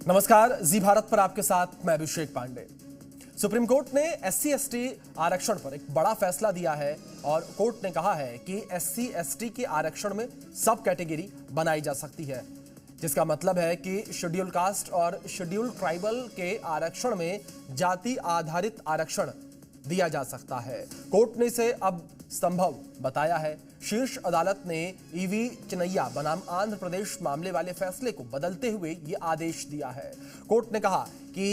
नमस्कार, जी भारत पर आपके साथ मैं अभिषेक पांडे। सुप्रीम कोर्ट ने SC/ST आरक्षण पर एक बड़ा फैसला दिया है और कोर्ट ने कहा है कि SC/ST के आरक्षण में सब कैटेगरी बनाई जा सकती है, जिसका मतलब है कि शेड्यूल कास्ट और शेड्यूल ट्राइबल के आरक्षण में जाति आधारित आरक्षण दिया जा सकता है। कोर्ट ने इसे अब संभव बताया है। शीर्ष अदालत ने ईवी चिनैया बनाम आंध्र प्रदेश मामले वाले फैसले को बदलते हुए ये आदेश दिया है। कोर्ट ने कहा कि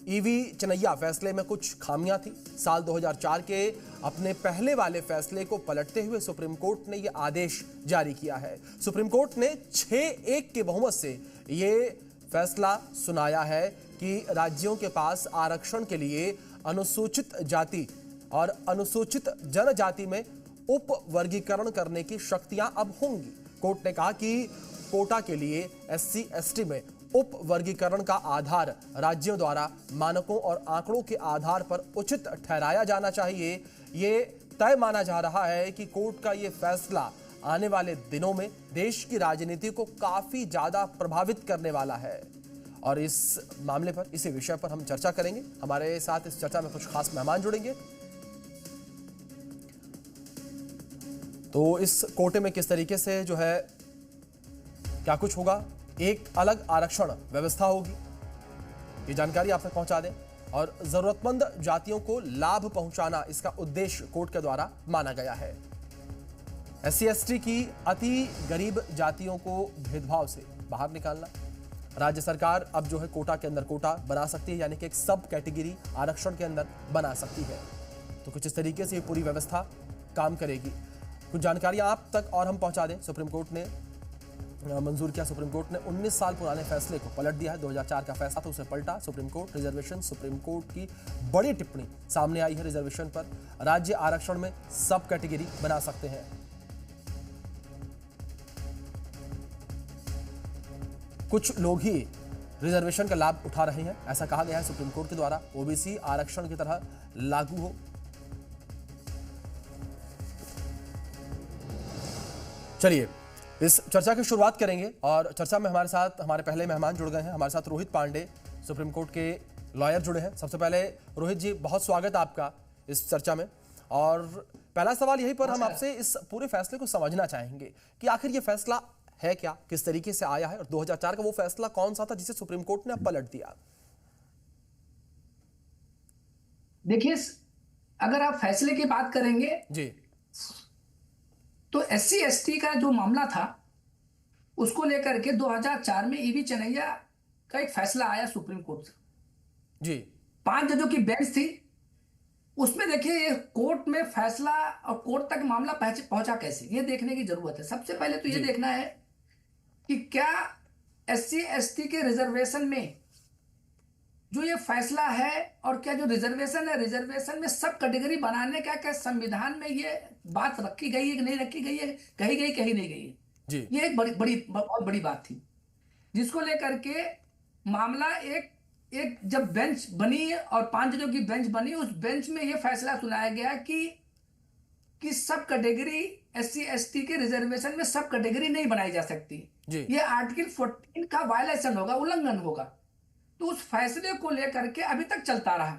ईवी चिनैया फैसले में कुछ खामियां थी। साल 2004 के अपने पहले वाले फैसले को पलटते हुए सुप्रीम कोर्ट ने यह आदेश जारी किया है। सुप्रीम कोर्ट ने 6-1 के बहुमत से ये फैसला सुनाया है कि राज्यों के पास आरक्षण के लिए अनुसूचित जाति और अनुसूचित जनजाति में उप वर्गीकरण करने की शक्तियां अब होंगी। कोर्ट ने कहा कि कोटा के लिए SC/ST में उप वर्गीकरण का आधार राज्यों द्वारा मानकों और आंकड़ों के आधार पर उचित ठहराया जाना चाहिए। ये तय माना जा रहा है कि कोर्ट का ये फैसला आने वाले दिनों में देश की राजनीति को काफी ज्यादा प्रभावित करने वाला है और इस मामले पर, इसी विषय पर हम चर्चा करेंगे। हमारे साथ इस चर्चा में कुछ खास मेहमान जुड़ेंगे। तो इस कोटे में किस तरीके से जो है क्या कुछ होगा, एक अलग आरक्षण व्यवस्था होगी, ये जानकारी आप तक पहुंचा दें और जरूरतमंद जातियों को लाभ पहुंचाना इसका उद्देश्य कोर्ट के द्वारा माना गया है। SC/ST की अति गरीब जातियों को भेदभाव से बाहर निकालना, राज्य सरकार अब जो है कोटा के अंदर कोटा बना सकती है, यानी कि एक सब कैटेगरी आरक्षण के अंदर बना सकती है। तो कुछ इस तरीके से ये पूरी व्यवस्था काम करेगी। कुछ जानकारियां आप तक और हम पहुंचा दें। सुप्रीम कोर्ट ने मंजूर किया। सुप्रीम कोर्ट ने 19 साल पुराने फैसले को पलट दिया है। 2004 का फैसला था, उसे पलटा supreme court. Reservation, supreme court की बड़ी टिप्पणी सामने आई है रिजर्वेशन पर। राज्य आरक्षण में सब कैटेगरी बना सकते हैं। कुछ लोग ही रिजर्वेशन का लाभ उठा रहे हैं, ऐसा कहा गया है सुप्रीम कोर्ट के द्वारा। OBC आरक्षण की तरह लागू हो। चलिए इस चर्चा की शुरुआत करेंगे और चर्चा में हमारे साथ हमारे पहले मेहमान जुड़ गए हैं। हमारे साथ रोहित पांडे, सुप्रीम कोर्ट के लॉयर जुड़े हैं। सबसे पहले रोहित जी, बहुत स्वागत आपका इस चर्चा में। और पहला सवाल यही पर हम आपसे इस पूरे फैसले को समझना चाहेंगे कि आखिर ये फैसला है क्या, किस तरीके से आया है और 2004 का वो फैसला कौन सा था जिसे सुप्रीम कोर्ट ने अब पलट दिया? देखिए, अगर आप फैसले की बात करेंगे जी, तो SC/ST का जो मामला था उसको लेकर के 2004 में ईवी चिनैया का एक फैसला आया सुप्रीम कोर्ट से। जी, 5 जजों की बेंच थी। उसमें देखिए कोर्ट में फैसला और कोर्ट तक मामला पहुंचा कैसे, ये देखने की जरूरत है। सबसे पहले तो ये देखना है कि क्या SC/ST के रिजर्वेशन में जो ये फैसला है और क्या जो रिजर्वेशन है, रिजर्वेशन में सब कैटेगरी बनाने का क्या संविधान में ये बात रखी गई है कि नहीं रखी गई है, कही गई कही नहीं गई है जी। ये एक बहुत बड़ी बात थी, जिसको लेकर के मामला एक जब बेंच बनी और 5 जजों की बेंच बनी, उस बेंच में ये फैसला सुनाया गया कि सब कैटेगरी SC/ST के रिजर्वेशन में सब कैटेगरी नहीं बनाई जा सकती। ये आर्टिकल 14 का वायलेशन होगा, उल्लंघन होगा। तो उस फैसले को लेकर के अभी तक चलता रहा।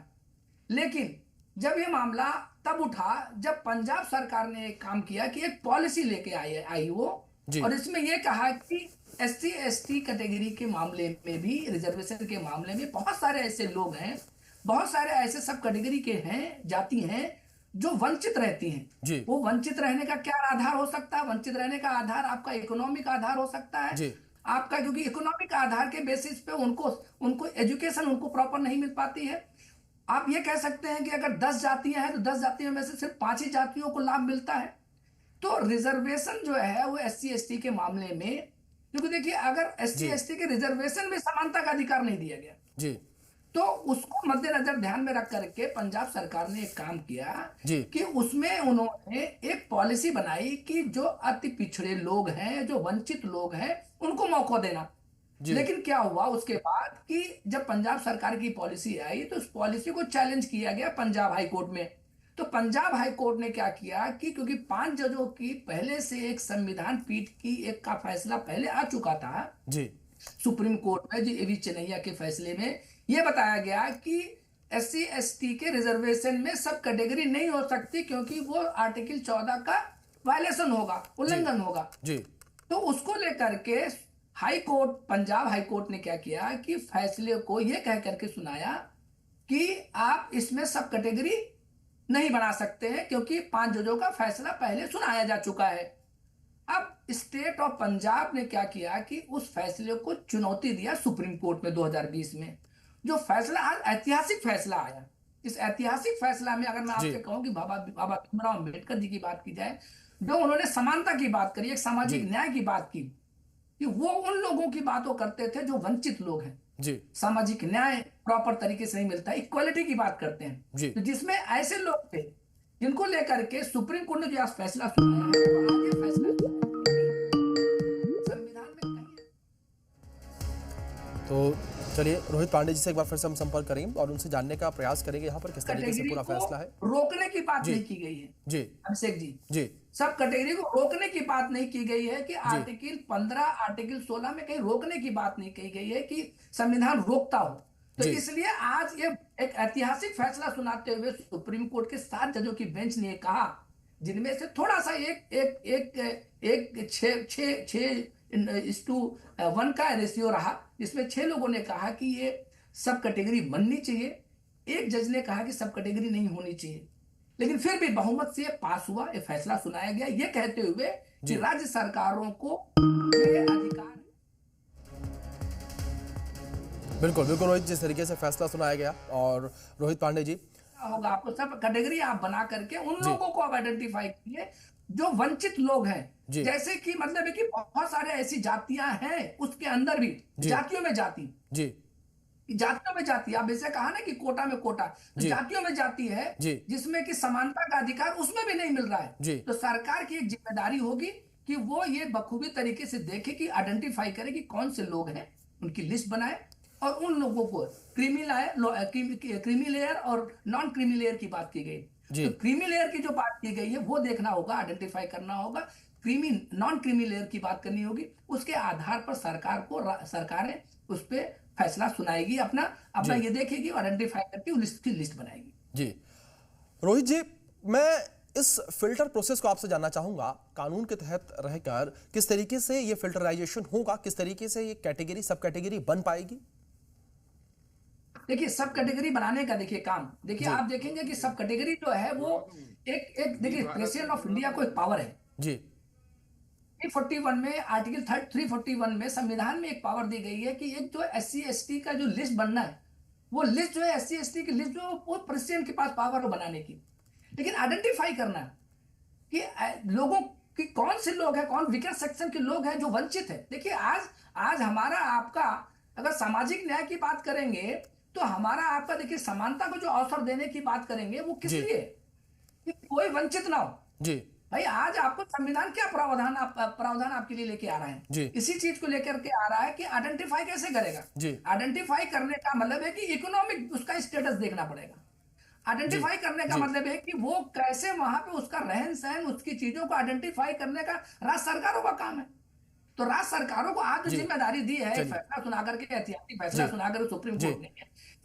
लेकिन जब ये मामला तब उठा जब पंजाब सरकार ने एक काम किया कि एक पॉलिसी लेके आई वो, और इसमें यह कहा कि SC/ST कैटेगरी के मामले में भी, रिजर्वेशन के मामले में बहुत सारे ऐसे लोग हैं, बहुत सारे ऐसे सब कैटेगरी के हैं, जाति हैं जो वंचित रहती हैं। वो वंचित रहने का क्या आधार हो सकता है? वंचित रहने का आधार आपका इकोनॉमिक आधार हो सकता है आपका, क्योंकि इकोनॉमिक आधार के बेसिस पे उनको एजुकेशन उनको प्रॉपर नहीं मिल पाती है। आप ये कह सकते हैं कि अगर 10 जातियां हैं तो 10 जातियों में से सिर्फ 5 ही जातियों को लाभ मिलता है। तो रिजर्वेशन जो है वो SC/ST के मामले में, क्योंकि देखिए अगर SC/ST के रिजर्वेशन में समानता का अधिकार नहीं दिया गया तो उसको मद्देनजर ध्यान में रख करके पंजाब सरकार ने एक काम किया कि उसमें उन्होंने एक पॉलिसी बनाई कि जो अति पिछड़े लोग हैं, जो वंचित लोग हैं, उनको मौका देना। लेकिन क्या हुआ उसके बाद कि जब पंजाब सरकार की पॉलिसी आई तो उस पॉलिसी को चैलेंज किया गया पंजाब हाई कोर्ट में। तो पंजाब हाई कोर्ट ने क्या किया कि क्योंकि 5 जजों की पहले से एक संविधान पीठ की एक का फैसला पहले आ चुका था जी, सुप्रीम कोर्ट में जो एवी चेन्नैया के फैसले में यह बताया गया कि SC ST के रिजर्वेशन में सब कैटेगरी नहीं हो सकती, क्योंकि वो आर्टिकल 14 का वायलेशन होगा, उल्लंघन होगा जी। तो उसको लेकर के high court, Punjab high court ने क्या किया कि फैसले को यह कह करके सुनाया कि आप इसमें सब कैटेगरी नहीं बना सकते हैं, क्योंकि 5 जजों का फैसला पहले सुनाया जा चुका है। अब स्टेट ऑफ पंजाब ने क्या किया कि उस फैसले को चुनौती दिया सुप्रीम कोर्ट में 2020 में। जो फैसला आज ऐतिहासिक फैसला आया, इस ऐतिहासिक फैसला में अगर मैं आपसे कहूं कि बाबा भीमराव अम्बेडकर जी की बात की जाए, जो उन्होंने समानता की बात करी, एक सामाजिक न्याय की बात की, कि वो उन लोगों की बातों करते थे जो वंचित लोग हैं जी। सामाजिक न्याय प्रॉपर तरीके से नहीं मिलता, इक्वालिटी की बात करते हैं जी। तो जिसमें ऐसे लोग थे जिनको लेकर के सुप्रीम कोर्ट ने जो आज फैसला सुनाया है, तो आज ये फैसला संविधान में कहीं तो चलिए रोहित पांडे जी से एक बार फिर से हम संपर्क करेंगे और उनसे जानने का प्रयास करेंगे यहाँ पर किस तरीके से पूरा फैसला है। रोकने की बात नहीं की गई है जी अभिषेक जी, जी। सब कैटेगरी को रोकने की बात नहीं की गई है कि आर्टिकल 15 आर्टिकल 16 में कहीं रोकने की बात नहीं कही गई है कि संविधान रोकता हो। तो इसलिए आज ये एक ऐतिहासिक फैसला सुनाते हुए सुप्रीम कोर्ट के 7 जजों की बेंच ने कहा, जिनमें से थोड़ा सा एक 6:1 का रेशियो रहा, जिसमें 6 लोगों ने कहा कि ये सब कैटेगरी बननी चाहिए, एक जज ने कहा कि सब कैटेगरी नहीं होनी चाहिए, लेकिन फिर भी बहुमत से पास हुआ, ये फैसला सुनाया गया, ये कहते हुए कि राज्य सरकारों को ये अधिकार। बिल्कुल बिल्कुल रोहित, जिस तरीके से फैसला सुनाया गया, और रोहित पांडे जी होगा आपको सब कैटेगरी आप बना करके उन लोगों को आप आइडेंटिफाई कीजिए जो वंचित लोग हैं, जैसे कि मतलब है कि बहुत सारे ऐसी जातियां हैं, उसके अंदर भी जातियों में जाति जी, जातियों में जाति, आप जैसे कहा ना कि कोटा में कोटा, तो जातियों में जाति है जिसमें कि समानता का अधिकार उसमें भी नहीं मिल रहा है। तो सरकार की एक जिम्मेदारी होगी कि वो ये बखूबी तरीके से देखे कि आइडेंटिफाई करे कि कौन से लोग हैं, उनकी लिस्ट बनाए और उन लोगों को क्रीमी लेयर और नॉन क्रीमी लेयर की बात की गई, तो क्रीमी लेयर की जो बात की गई है वो देखना होगा, आइडेंटिफाई करना होगा, नॉन क्रीमी लेयर की बात करनी होगी, उसके आधार पर सरकारें उस पर फैसला सुनाएगी, अपना ये देखेगी, आइडेंटिफाई करके उसकी लिस्ट बनाएगी। जी रोहित जी, मैं इस फिल्टर प्रोसेस को आपसे जानना चाहूंगा, कानून के तहत रहकर किस तरीके से ये फिल्टराइजेशन होगा, किस तरीके से ये कैटेगरी सब कैटेगरी बन पाएगी? देखिए सब कैटेगरी बनाने का काम, देखिए आप देखेंगे कि सब कैटेगरी जो है वो एक देखिए प्रेसिडेंट ऑफ इंडिया को एक पावर है जी, 341 में, आर्टिकल 341 में संविधान में एक पावर दी गई है कि एक जो SC ST का जो लिस्ट बनना है, वो लिस्ट जो है SC ST की लिस्ट जो वो प्रेसिडेंट के पास पावर है बनाने की, लेकिन आइडेंटिफाई करना कि लोगों की कौन से लोग हैं, कौन वीकर सेक्शन के लोग हैं जो वंचित है। देखिए आज हमारा आपका अगर सामाजिक न्याय की बात करेंगे तो हमारा आपका देखिए समानता को जो अवसर देने की बात करेंगे वो किस लिए, कि कोई वंचित ना हो जी। भाई आज आपको संविधान क्या प्रावधान आपके लिए लेके आ रहा है, इसी चीज को लेकर के आ रहा है कि आइडेंटिफाई कैसे करेगा। आइडेंटिफाई करने का मतलब है कि इकोनॉमिक उसका स्टेटस देखना पड़ेगा, आइडेंटिफाई करने का मतलब है कि वो कैसे वहां पे उसका रहन सहन, उसकी चीजों को आइडेंटिफाई करने का राज्य सरकारों का काम है। तो राज्य सरकारों को आज जो जिम्मेदारी दी है, फैसला सुनाकर के ऐतिहासिक फैसला सुनाकर सुप्रीम कोर्ट ने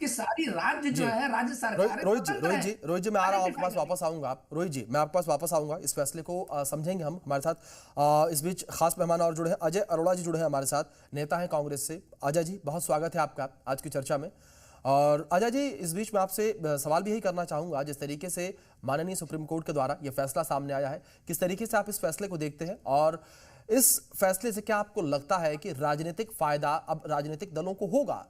कि सारी राज्य जो है राज्य सरकार। रोहित जी मैं आ रहा हूं आपके पास, वापस आऊंगा। रोहित जी मैं आपके पास वापस आऊंगा, इस फैसले को समझेंगे हम। हमारे साथ इस बीच खास मेहमान और जुड़े हैं, अजय अरोड़ा जी जुड़े हैं हमारे साथ, नेता हैं कांग्रेस से। अजय जी बहुत स्वागत है आपका आज की चर्चा में। और अजय जी इस बीच में आपसे सवाल भी यही करना चाहूंगा, जिस तरीके से माननीय सुप्रीम कोर्ट के द्वारा यह फैसला सामने आया है, किस तरीके से आप इस फैसले को देखते हैं, और इस फैसले से क्या आपको लगता है कि राजनीतिक फायदा अब राजनीतिक दलों को होगा?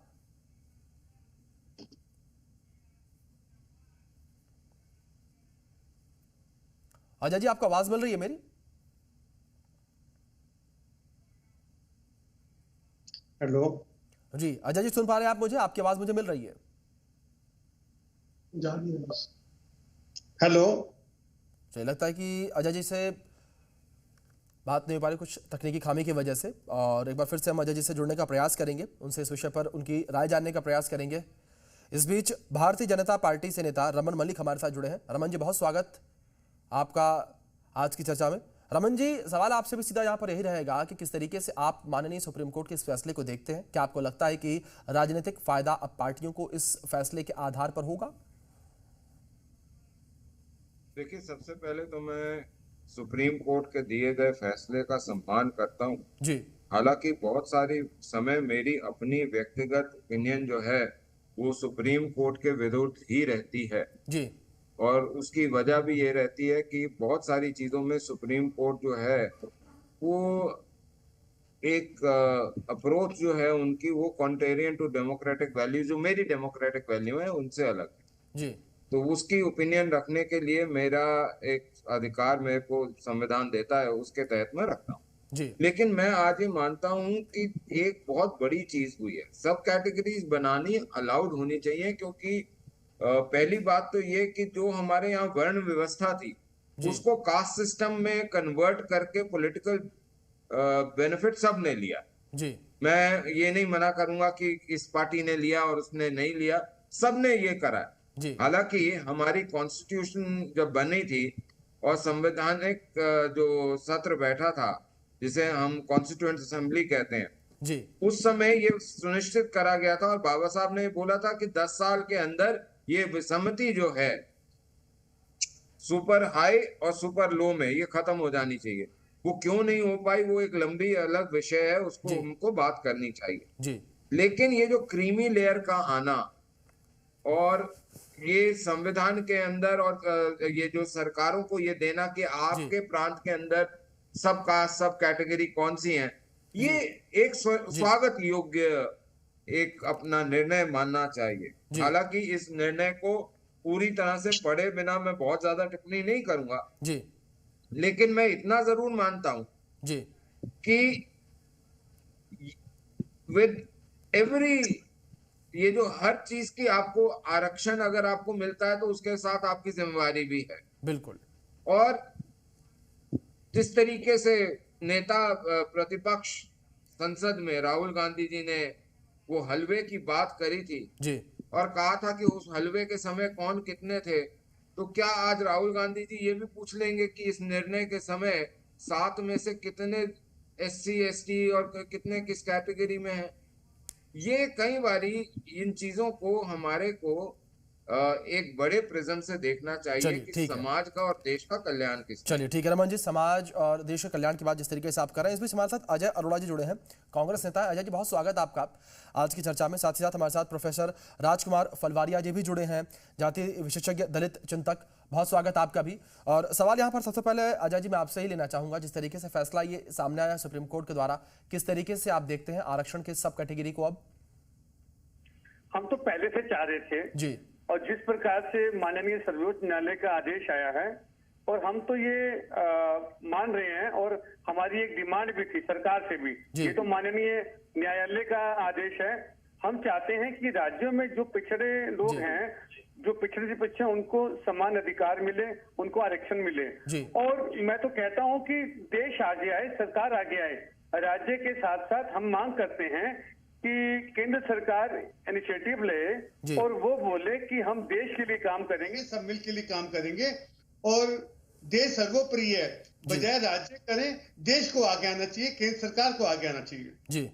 अजय जी आपको आवाज मिल रही है मेरी? हेलो जी अजय जी सुन पा रहे हैं आप मुझे? आपकी आवाज मुझे मिल रही है? हेलो, मुझे लगता है कि अजय जी से बात नहीं हो पा रही कुछ तकनीकी खामी की वजह से, और एक बार फिर से हम अजय जी से जुड़ने का प्रयास करेंगे, उनसे इस विषय पर उनकी राय जानने का प्रयास करेंगे। इस बीच भारतीय जनता पार्टी से नेता रमन मलिक हमारे साथ जुड़े हैं। रमन जी बहुत स्वागत आपका आज की चर्चा में। रमन जी, सवाल आपसे भी सीधा यहाँ पर यही रहेगा कि किस तरीके से आप माननीय सुप्रीम कोर्ट के इस फैसले को देखते हैं। क्या आपको लगता है कि राजनीतिक फायदा अब पार्टियों को इस फैसले के आधार पर होगा? देखिए, सबसे पहले तो मैं सुप्रीम कोर्ट के दिए गए फैसले का सम्मान करता हूं। जी हालांकि बहुत सारी समय मेरी अपनी व्यक्तिगत ओपिनियन जो है वो सुप्रीम कोर्ट के विरुद्ध ही रहती है, जी और उसकी वजह भी ये रहती है कि बहुत सारी चीजों में सुप्रीम कोर्ट जो है वो एक अप्रोच जो है उनकी वो कॉन्ट्रेरियन टू डेमोक्रेटिक वैल्यू, जो मेरी डेमोक्रेटिक वैल्यू है उनसे अलग है। जी तो उसकी ओपिनियन रखने के लिए मेरा एक अधिकार मेरे को संविधान देता है, उसके तहत मैं रखता हूँ। जी लेकिन मैं आज ये मानता हूँ कि एक बहुत बड़ी चीज हुई है, सब कैटेगरीज बनानी अलाउड होनी चाहिए, क्योंकि पहली बात तो ये कि जो हमारे यहाँ वर्ण व्यवस्था थी जी उसको कास्ट सिस्टम में कन्वर्ट करके पॉलिटिकल बेनिफिट सब ने लिया। जी मैं ये नहीं मना करूंगा कि इस पार्टी ने लिया और उसने नहीं लिया, सब ने ये करा है। जी हालांकि हमारी कॉन्स्टिट्यूशन जब बनी थी और संवैधानिक जो सत्र बैठा था जिसे हम कॉन्स्टिट्यूएंट असेंबली कहते हैं, जी उस समय ये सुनिश्चित करा गया था और बाबा साहब ने बोला था कि 10 साल के अंदर ये विसंगति जो है सुपर हाई और सुपर लो में ये खत्म हो जानी चाहिए। वो क्यों नहीं हो पाई वो एक लंबी अलग विषय है, उसको जी हमको बात करनी चाहिए। जी लेकिन ये जो क्रीमी लेयर का आना और ये संविधान के अंदर और ये जो सरकारों को ये देना कि आपके प्रांत के अंदर सब कास्ट सब कैटेगरी कौन सी हैं, ये एक स्वागत योग्य एक अपना निर्णय मानना चाहिए। हालांकि इस निर्णय को पूरी तरह से पढ़े बिना मैं बहुत ज्यादा टिप्पणी नहीं करूंगा, जी लेकिन मैं इतना जरूर मानता हूं जी कि विद एवरी ये जो हर चीज की आपको आरक्षण अगर आपको मिलता है तो उसके साथ आपकी जिम्मेवारी भी है। बिल्कुल। और जिस तरीके से नेता प्रतिपक्ष संसद में राहुल गांधी जी ने वो हलवे की बात करी थी जी और कहा था कि उस हलवे के समय कौन कितने थे, तो क्या आज राहुल गांधी जी ये भी पूछ लेंगे कि इस निर्णय के समय 7 में से कितने SC ST और कितने किस कैटेगरी में है? ये कई बारी इन चीजों को हमारे को एक बड़े प्रिज्म से देखना चाहिए कि समाज का और देश का कल्याण किस। चलिए ठीक है रमन जी, समाज और देश के कल्याण की बात जिस तरीके से आप कर रहे हैं, इस बीच हमारे साथ अजय अरोड़ा जी जुड़े हैं, कांग्रेस नेता है। अजय जी, बहुत स्वागत आपका आज की चर्चा में। साथ ही साथ हमारे साथ प्रोफेसर राजकुमार फलवारिया जी भी जुड़े हैं, जातीय विशेषज्ञ, दलित चिंतक, बहुत स्वागत आपका भी। और सवाल यहाँ पर सबसे पहले अजय जी मैं आपसे ही लेना चाहूंगा, जिस तरीके से फैसला ये सामने आया सुप्रीम कोर्ट के द्वारा, किस तरीके से आप देखते हैं आरक्षण के सब कैटेगरी को? अब हम तो पहले से चाह रहे थे जी, और जिस प्रकार से माननीय सर्वोच्च न्यायालय का आदेश आया है, और हम तो ये मान रहे हैं और हमारी एक डिमांड भी थी सरकार से भी, ये तो माननीय न्यायालय का आदेश है। हम चाहते हैं कि राज्यों में जो पिछड़े लोग हैं, जो पिछड़े से पिछड़े, उनको समान अधिकार मिले, उनको आरक्षण मिले। और मैं तो कहता हूं कि देश आगे आए, सरकार आगे आए, राज्य के साथ साथ हम मांग करते हैं कि केंद्र सरकार इनिशिएटिव ले और वो बोले कि हम देश के लिए काम करेंगे, सब मिल के लिए काम करेंगे और देश सर्वोपरि है, बजाय राज्य करें, देश को आगे आना चाहिए, केंद्र सरकार को आगे आना चाहिए। जी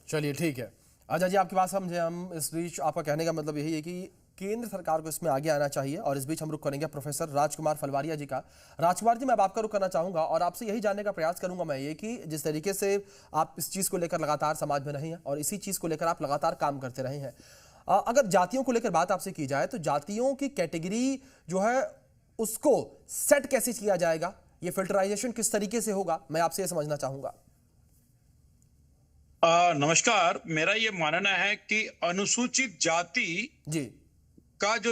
चलिए ठीक है अजय जी, आपकी बात समझे हम। इस बीच आपका कहने का मतलब यही है कि केंद्र सरकार को इसमें आगे आना चाहिए। और इस बीच हम रुख करेंगे प्रोफेसर राजकुमार फलवारिया जी का। राजकुमार जी, मैं अब आपका रुख करना चाहूंगा और आपसे यही जानने का प्रयास करूंगा मैं ये कि जिस तरीके से आप इस चीज़ को लेकर लगातार समाज में रहे हैं और इसी चीज़ को लेकर आप लगातार काम करते रहे हैं, अगर जातियों को लेकर बात आपसे की जाए तो जातियों की कैटेगरी जो है उसको सेट कैसे किया जाएगा, ये फिल्टराइजेशन किस तरीके से होगा, मैं आपसे ये समझना चाहूंगा। नमस्कार, मेरा ये मानना है कि अनुसूचित जाति जी का जो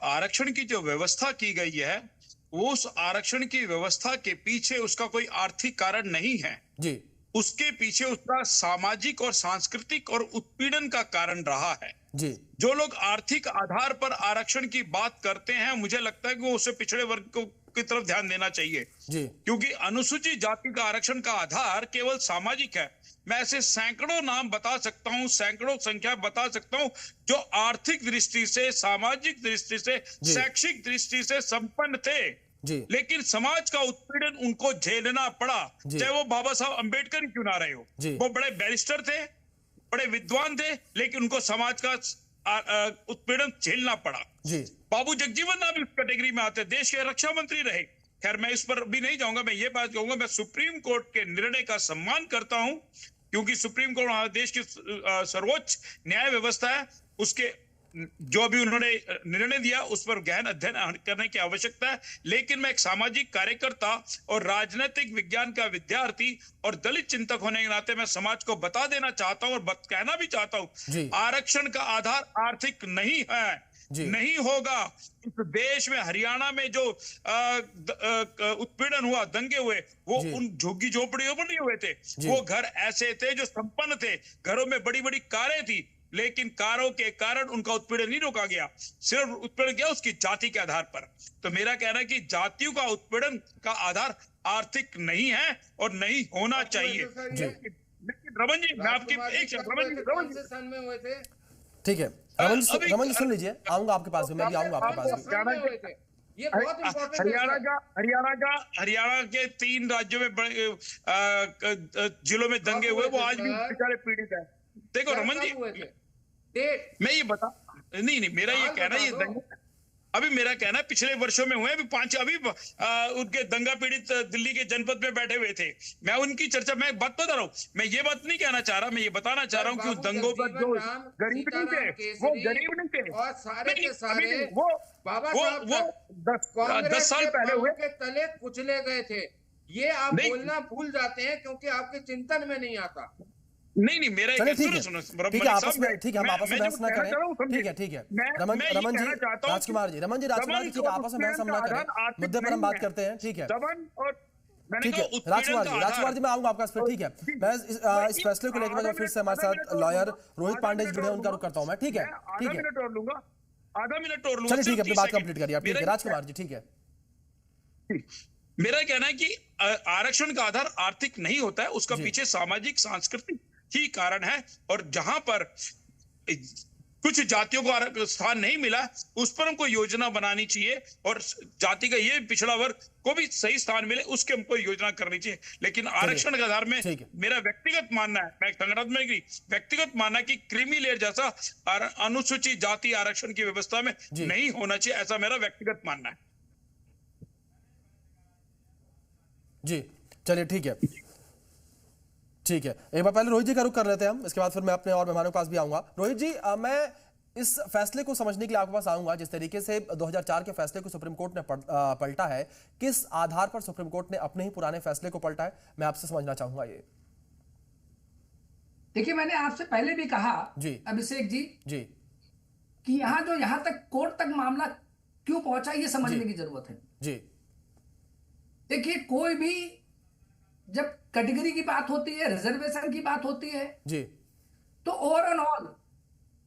आरक्षण की जो व्यवस्था की गई है, वो उस आरक्षण की व्यवस्था के पीछे उसका कोई आर्थिक कारण नहीं है जी, उसके पीछे उसका सामाजिक और सांस्कृतिक और उत्पीड़न का कारण रहा है जी। जो लोग आर्थिक आधार पर आरक्षण की बात करते हैं, मुझे लगता है कि वो उसे पिछड़े वर्ग को की तरफ ध्यान देना चाहिए जी, क्योंकि अनुसूचित जाति का आरक्षण का आधार केवल सामाजिक है। मैं ऐसे सैकड़ों नाम बता सकता हूं, सैकड़ों संख्या बता सकता हूं जो आर्थिक दृष्टि से, सामाजिक दृष्टि से, शैक्षिक दृष्टि से संपन्न थे, जी। लेकिन समाज का उत्पीड़न उनको झेलना पड़ा, चाहे वो बाबा साहब अंबेडकर ही क्यों ना रहे हो। वो बड़े बैरिस्टर थे, बड़े विद्वान थे, लेकिन उनको समाज का उत्पीड़न झेलना पड़ा। जी। बाबू जगजीवन राम इस कैटेगरी में आते, देश के रक्षा मंत्री रहे। खैर मैं इस पर भी नहीं जाऊंगा, मैं ये बात कहूंगा, मैं सुप्रीम कोर्ट के निर्णय का सम्मान करता हूं, क्योंकि सुप्रीम कोर्ट देश की सर्वोच्च न्याय व्यवस्था है, उसके जो भी उन्होंने निर्णय दिया उस पर गहन अध्ययन करने की आवश्यकता है। लेकिन मैं एक सामाजिक कार्यकर्ता और राजनीतिक विज्ञान का विद्यार्थी और दलित चिंतक होने के नाते मैं समाज को बता देना चाहता हूं और कहना भी चाहता हूं, आरक्षण का आधार आर्थिक नहीं है, नहीं होगा। इस देश में हरियाणा में जो उत्पीड़न हुआ, दंगे हुए, वो उन झुग्गी झोपड़ियों पर नहीं हुए थे। वो घर ऐसे थे जो संपन्न थे, घरों में बड़ी बड़ी कारें थी, लेकिन कारों के कारण उनका उत्पीड़न नहीं रोका गया, सिर्फ उत्पीड़न किया उसकी जाति के आधार पर। तो मेरा कहना है कि जातियों का उत्पीड़न का आधार आर्थिक नहीं है और नहीं होना चाहिए। लेकिन रमन जी, मैं आपकी एक रमन ठीक है, रमन जी सुन लीजिए, आऊंगा आपके पास भी, मैं भी आऊंगा आपके पास भी। ये बहुत इंपॉर्टेंट हरियाणा के 3 राज्यों में जिलों में दंगे हुए, वो आज भी बेचारे पीड़ित है। देखो रमन जी, मैं ये बता नहीं मेरा ये कहना, ये दंगे अभी मेरा कहना है पिछले वर्षों में हुए, अभी उनके दंगा पीड़ित दिल्ली के जनपद में बैठे हुए थे। मैं उनकी चर्चा, मैं बात बता रहा हूँ, मैं ये बात नहीं कहना चाह रहा, मैं ये बताना चाह रहा हूँ कि उस दंगों का जो गरीब नहीं थे, वो गरीब नहीं थे, और सारे के सारे वो बाबा साहब 10 साल पहले हुए के तले कुचले गए थे। ये आप बोलना भूल जाते हैं क्योंकि आपके चिंतन में नहीं आता। नहीं मेरा ठीक है, ठीक है, आपस में, ठीक है, हम आपस में बहस ना करें, ठीक है रमन जी राजकुमार जी, ठीक है, आपस में बहस हम ना करें, मुद्दे पर हम बात करते हैं, ठीक है, ठीक है। राजकुमार जी मैं आऊंगा आपका, ठीक है, मैं इस फैसले को लेकर फिर से हमारे साथ लॉयर रोहित पांडे जुड़े, उनका रुख करता हूं मैं, ठीक है, आधा मिनट और लूंगा, चलिए ठीक है, अपनी बात कंप्लीट करिए आप, ठीक है राजकुमार जी, ठीक है। मेरा कहना है कि आरक्षण का आधार आर्थिक नहीं होता है, उसका पीछे सामाजिक सांस्कृतिक ही कारण है, और जहां पर कुछ जातियों को स्थान नहीं मिला, उस पर हमको योजना बनानी चाहिए, और जाति का ये पिछड़ा वर्ग को भी सही स्थान मिले, उसके हमको योजना करनी चाहिए। लेकिन आरक्षण के आधार में मेरा व्यक्तिगत मानना है, मैं संगठन में व्यक्तिगत मानना है कि क्रीमी लेयर जैसा अनुसूचित जाति आरक्षण की व्यवस्था में नहीं होना चाहिए, ऐसा मेरा व्यक्तिगत मानना है। जी चलिए, ठीक है, ठीक है, एक बार पहले रोहित जी का रुख कर लेते हैं हम, इसके बाद फिर मैं अपने और मेहमानों के पास भी आऊंगा। रोहित जी, मैं इस फैसले को समझने के लिए आपके पास आऊंगा, जिस तरीके से 2004 के फैसले को सुप्रीम कोर्ट ने पलटा है, किस आधार पर सुप्रीम कोर्ट ने अपने ही पुराने फैसले को पलटा है, मैं आपसे समझना चाहूंगा ये। देखिए, मैंने आपसे पहले भी कहा जी अभिषेक जी कि यहाँ तक कोर्ट तक मामला क्यों पहुंचा, ये समझने की जरूरत है जी। देखिए, कोई भी जब कैटेगरी की बात होती है, रिजर्वेशन की बात होती है जी, तो ओवरऑल ऑल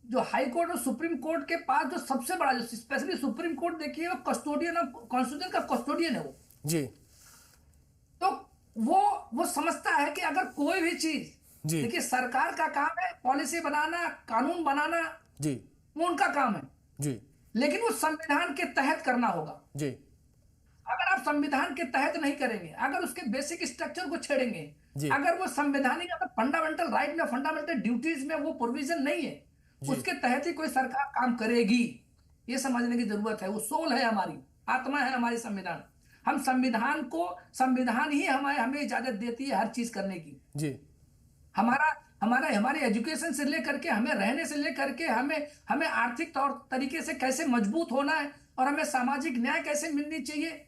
जो हाई कोर्ट और सुप्रीम कोर्ट के पास जो सबसे बड़ा, जो स्पेशली सुप्रीम कोर्ट देखिए, वो कस्टोडियन ऑफ कॉन्स्टिट्यूशन का कस्टोडियन है वो जी। तो वो समझता है कि अगर कोई भी चीज, देखिए सरकार का काम है पॉलिसी बनाना, कानून बनाना जी, वो उनका काम है जी, लेकिन वो संविधान के तहत करना होगा जी। अगर आप संविधान के तहत नहीं करेंगे, अगर उसके बेसिक स्ट्रक्चर को छेड़ेंगे, अगर वो संवैधानिक फंडामेंटल राइट में, फंडामेंटल ड्यूटीज में वो प्रोविजन नहीं है, उसके तहत ही कोई सरकार काम करेगी, ये समझने की जरूरत है। वो सोल है हमारी, आत्मा है हमारी संविधान। हम संविधान ही हमें इजाजत देती है हर चीज करने की जी। हमारे एजुकेशन से लेकर के, हमें रहने से लेकर के, हमें आर्थिक तौर तरीके से कैसे मजबूत होना है, और हमें सामाजिक न्याय कैसे मिलनी चाहिए,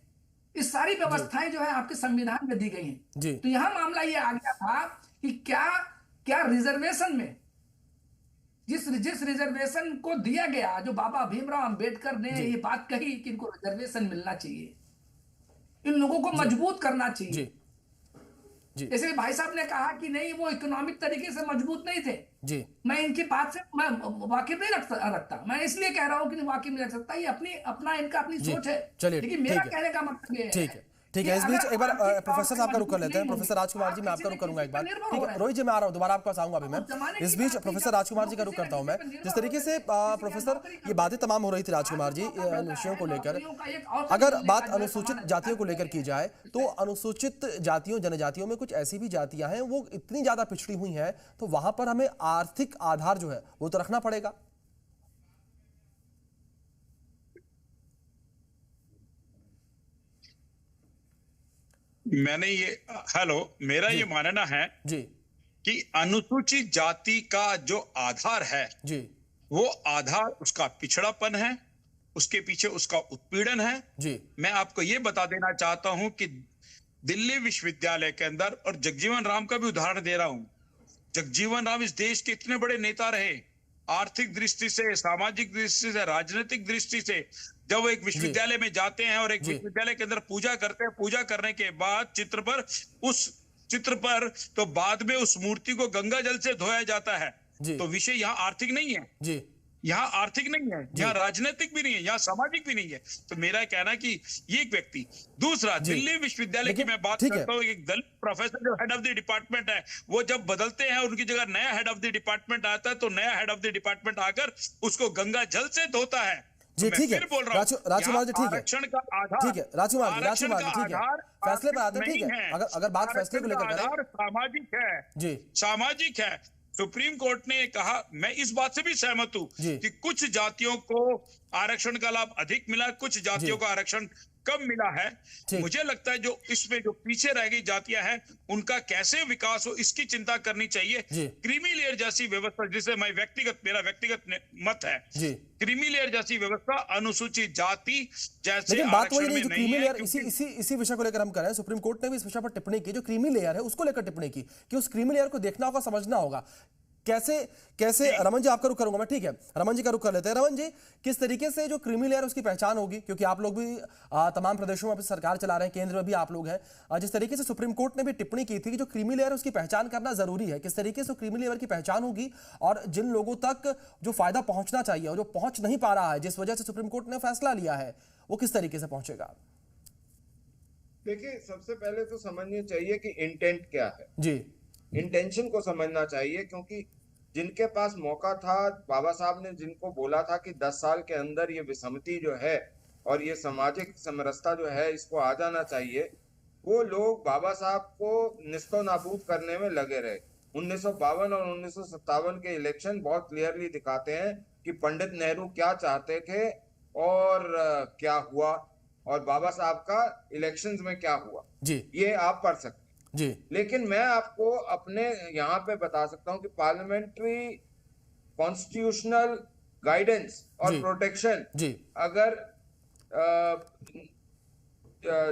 इस सारी व्यवस्थाएं जो है आपके संविधान में दी गई हैं। तो यहां मामला ये आ गया था कि क्या रिजर्वेशन में, जिस रिजर्वेशन को दिया गया, जो बाबा भीमराव अंबेडकर ने ये बात कही कि इनको रिजर्वेशन मिलना चाहिए, इन लोगों को मजबूत करना चाहिए। जैसे भाई साहब ने कहा कि नहीं, वो इकोनॉमिक तरीके से मजबूत नहीं थे जी। मैं इनकी बात से मैं वाकिफ नहीं रखता, मैं इसलिए कह रहा हूं कि वाकिफ नहीं रख सकता, ये अपनी सोच है। चलिए, लेकिन मेरा कहने का मतलब ये है ठीक है, इस बीच एक बार प्रोफेसर साहब का रुख कर लेते हैं। प्रोफेसर राजकुमार जी, मैं आपका रुख करूंगा एक बार, ठीक है? रोहित जी, मैं आ रहा हूं, दोबारा आपके पास आऊंगा अभी मैं। इस बीच प्रोफेसर राजकुमार जी का रुख करता हूं मैं। जिस तरीके से प्रोफेसर ये बातें तमाम हो रही थी राजकुमार जी इन विषयों को लेकर, अगर बात अनुसूचित जातियों को लेकर की जाए तो अनुसूचित जातियों जनजातियों में कुछ ऐसी भी जातियां हैं वो इतनी ज्यादा पिछड़ी हुई हैं, तो वहां पर हमें आर्थिक आधार जो है वो तो रखना पड़ेगा। मेरा ये मानना है जी कि अनुसूचित जाति का जो आधार है जी, वो आधार उसका पिछड़ापन है, उसके पीछे उसका उत्पीड़न है जी। मैं आपको ये बता देना चाहता हूं कि दिल्ली विश्वविद्यालय के अंदर, और जगजीवन राम का भी उदाहरण दे रहा हूं, जगजीवन राम इस देश के इतने बड़े नेता रहे, आर्थिक दृष्टि से, सामाजिक दृष्टि से, राजनीतिक दृष्टि से। जब वो एक विश्वविद्यालय में जाते हैं और एक विश्वविद्यालय के अंदर पूजा करते हैं, पूजा करने के बाद उस चित्र पर तो बाद में उस मूर्ति को गंगा जल से धोया जाता है। तो विषय यहाँ आर्थिक नहीं है जी, यहाँ आर्थिक नहीं है, यहाँ राजनीतिक भी नहीं है, यहाँ सामाजिक भी नहीं है। तो मेरा कहना है कि ये एक व्यक्ति। दूसरा, दिल्ली विश्वविद्यालय की मैं बात करता हूँ, एक दलित प्रोफेसर जो हेड ऑफ द डिपार्टमेंट है, वो जब बदलते हैं उनकी जगह नया हेड ऑफ द डिपार्टमेंट आता है, तो नया हेड ऑफ द डिपार्टमेंट आकर उसको गंगा जल से धोता है। जी ठीक है राजकुमार जी, ठीक है, ठीक है राजकुमार जी, ठीक है, फैसले पर आते हैं। ठीक है, अगर बात फैसले को लेकर करें, सामाजिक है जी, सामाजिक है। सुप्रीम कोर्ट ने कहा, मैं इस बात से भी सहमत हूं कि कुछ जातियों को आरक्षण का लाभ अधिक मिला, कुछ जातियों को आरक्षण कम मिला है। मुझे लगता है जो इसमें जो पीछे रह गई जातियां हैं उनका कैसे विकास हो, इसकी चिंता करनी चाहिए। क्रीमी लेयर जैसी व्यवस्था, जिसे मेरा व्यक्तिगत मत है, क्रीमी लेयर जैसी व्यवस्था अनुसूचित जाति जैसे, लेकिन बात वही नहीं, जो क्रीमी लेयर, इसी विषय को लेकर हम कर रहे हैं। सुप्रीम कोर्ट ने भी इस विषय पर टिप्पणी की, जो क्रीमी लेयर है उसको लेकर टिप्पणी की कि उस क्रीमी लेयर को देखना होगा, समझना होगा कैसे। रमन जी, आपका रुख करूंगा मैं, ठीक है? रमन जी का रुख कर लेते हैं। रमन जी, किस तरीके से जो क्रीमी लेयर उसकी पहचान होगी, क्योंकि आप लोग भी तमाम प्रदेशों में सरकार चला रहे हैं, केंद्र में भी आप लोग हैं, जिस तरीके से सुप्रीम कोर्ट ने भी टिप्पणी की थी कि जो क्रीमी लेयर उसकी पहचान करना जरूरी है, किस तरीके से क्रीमी लेयर की पहचान होगी और जिन लोगों तक जो फायदा पहुंचना चाहिए और जो पहुंच नहीं पा रहा है, जिस वजह से सुप्रीम कोर्ट ने फैसला लिया है, वो किस तरीके से पहुंचेगा? देखिए, सबसे पहले तो समझना चाहिए कि इंटेंट क्या है जी, इंटेंशन को समझना चाहिए, क्योंकि जिनके पास मौका था, बाबा साहब ने जिनको बोला था कि 10 साल के अंदर ये विषमति जो है और ये सामाजिक समरसता जो है इसको आ जाना चाहिए, वो लोग बाबा साहब को निस्तो नाबूद करने में लगे रहे। 1952 और 1957 के इलेक्शन बहुत क्लियरली दिखाते हैं कि पंडित नेहरू क्या चाहते थे और क्या हुआ, और बाबा साहब का इलेक्शंस में क्या हुआ जी, ये आप पढ़ सकते जी। लेकिन मैं आपको अपने यहाँ पे बता सकता हूँ कि पार्लियामेंट्री कॉन्स्टिट्यूशनल गाइडेंस और प्रोटेक्शन अगर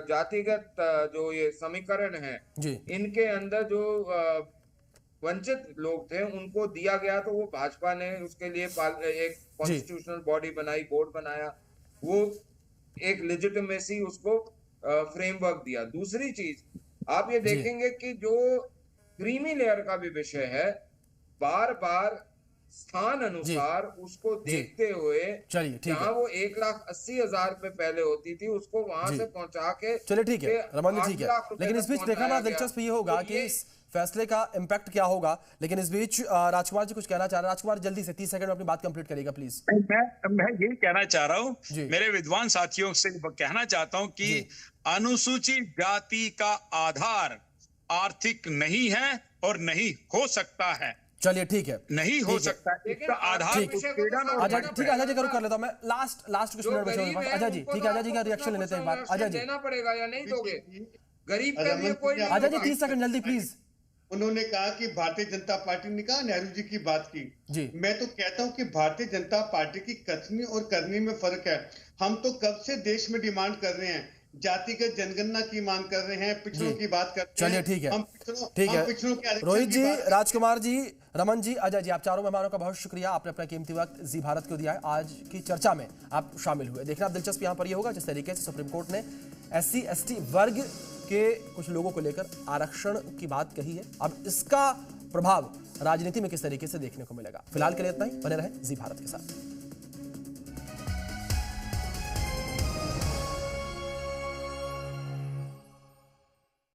जातिगत जो ये समीकरण है इनके अंदर जो वंचित लोग थे उनको दिया गया, तो वो भाजपा ने उसके लिए एक कॉन्स्टिट्यूशनल बॉडी बनाई, बोर्ड बनाया, वो एक लेजिटिमेसी उसको फ्रेमवर्क दिया। दूसरी चीज आप ये देखेंगे कि जो क्रीमी लेयर का भी विषय है, बार बार स्थान अनुसार उसको देखते हुए, जहां वो 1,80,000 पे पहले होती थी उसको वहां से पहुंचा के, चलिए ठीक है रमन जी, ठीक है। लेकिन इस बीच देखना बड़ा दिलचस्प ये होगा कि इस फैसले का इम्पैक्ट क्या होगा। लेकिन इस बीच राजकुमार जी कुछ कहना चाह रहे हैं। राजकुमार, जल्दी से 30 सेकंड में अपनी बात कंप्लीट करिएगा प्लीज। मैं ये कहना चाह रहा हूँ, मेरे विद्वान साथियों से कहना चाहता हूँ कि अनुसूचित जाति का आधार आर्थिक नहीं है और नहीं हो सकता है। चलिए ठीक है, नहीं हो सकता है, इसका आधार ठीक है। आजा जी कर लेता हूं मैं, लास्ट कुछ मिनट बचे। आजा जी, ठीक है, आजा जी का रिएक्शन ले लेते हैं एक बार। आजा जी, देना पड़ेगा या नहीं दोगे? गरीब के लिए कोई, आजा जी 30 सेकंड जल्दी प्लीज। उन्होंने कहा कि भारतीय जनता पार्टी ने कहा, नेहरू जी की बात की जी। मैं तो कहता हूं कि भारतीय जनता पार्टी की कथनी और करनी में फर्क है। हम तो कब से देश में डिमांड कर रहे हैं, जातिगत जनगणना की मांग कर रहे हैं, पिछड़ों की बात करते हैं। चलिए ठीक है, ठीक है। रोहित जी, राजकुमार जी, रमन जी, अजय जी, आप चारों मेहमानों का बहुत शुक्रिया, आपने अपना कीमती वक्त जी भारत को दिया है। आज की चर्चा में आप शामिल हुए। देखना दिलचस्प यहाँ पर यह होगा जिस तरीके से सुप्रीम कोर्ट ने SC ST वर्ग के कुछ लोगों को लेकर आरक्षण की बात कही है, अब इसका प्रभाव राजनीति में किस तरीके से देखने को मिलेगा। फिलहाल के लिए इतना ही, बने रहें जी भारत के साथ।